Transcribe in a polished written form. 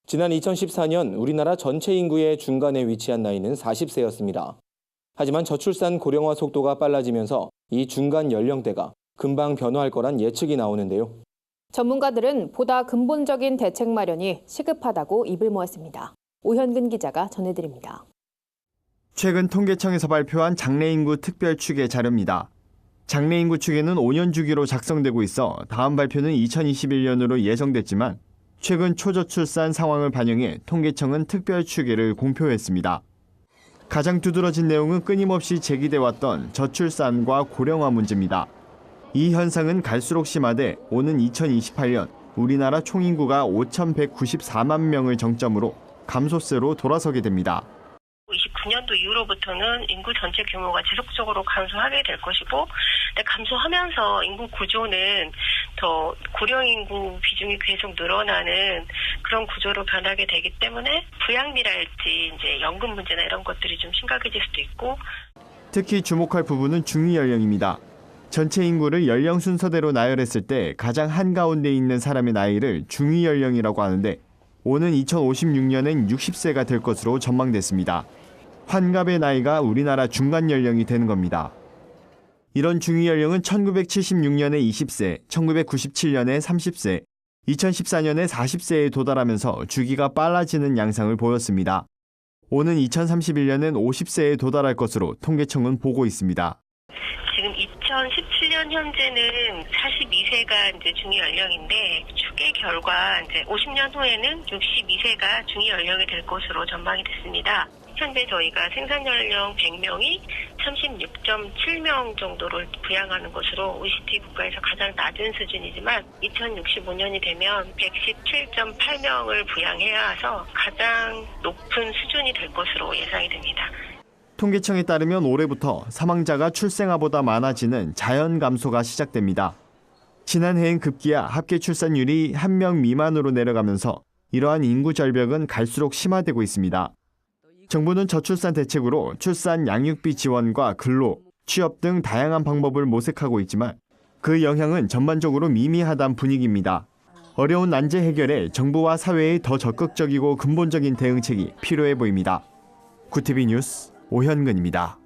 지난 2014년 우리나라 전체 인구의 중간에 위치한 나이는 40세였습니다. 하지만 저출산 고령화 속도가 빨라지면서 이 중간 연령대가 금방 변화할 거란 예측이 나오는데요. 전문가들은 보다 근본적인 대책 마련이 시급하다고 입을 모았습니다. 오현근 기자가 전해드립니다. 최근 통계청에서 발표한 장래인구 특별추계 자료입니다. 장래인구 추계는 5년 주기로 작성되고 있어 다음 발표는 2021년으로 예정됐지만 최근 초저출산 상황을 반영해 통계청은 특별추계를 공표했습니다. 가장 두드러진 내용은 끊임없이 제기돼 왔던 저출산과 고령화 문제입니다. 이 현상은 갈수록 심화돼 오는 2028년 우리나라 총인구가 5,194만 명을 정점으로 감소세로 돌아서게 됩니다. 29년도 이후로부터는 인구 전체 규모가 지속적으로 감소하게 될 것이고, 감소하면서 인구 구조는 더 고령 인구 비중이 계속 늘어나는 그런 구조로 변하게 되기 때문에 부양비랄지 이제 연금 문제나 이런 것들이 좀 심각해질 수도 있고. 특히 주목할 부분은 중위 연령입니다. 전체 인구를 연령 순서대로 나열했을 때 가장 한가운데 있는 사람의 나이를 중위 연령이라고 하는데 오는 2056년엔 60세가 될 것으로 전망됐습니다. 환갑의 나이가 우리나라 중간 연령이 되는 겁니다. 이런 중위 연령은 1976년에 20세, 1997년에 30세, 2014년에 40세에 도달하면서 주기가 빨라지는 양상을 보였습니다. 오는 2031년엔 50세에 도달할 것으로 통계청은 보고 있습니다. 지금 2017년 현재는 42세가 이제 중위 연령인데 추계 결과 이제 50년 후에는 62세가 중위 연령이 될 것으로 전망이 됐습니다. 현재 저희가 생산 연령 100명이 36.7명 정도를 부양하는 것으로 OECD 국가에서 가장 낮은 수준이지만 2065년이 되면 117.8명을 부양해야 해서 가장 높은 수준이 될 것으로 예상이 됩니다. 통계청에 따르면 올해부터 사망자가 출생아보다 많아지는 자연 감소가 시작됩니다. 지난해엔 급기야 합계 출산율이 1명 미만으로 내려가면서 이러한 인구 절벽은 갈수록 심화되고 있습니다. 정부는 저출산 대책으로 출산 양육비 지원과 근로, 취업 등 다양한 방법을 모색하고 있지만 그 영향은 전반적으로 미미하다는 분위기입니다. 어려운 난제 해결에 정부와 사회의 더 적극적이고 근본적인 대응책이 필요해 보입니다. 구티비 뉴스 오현근입니다.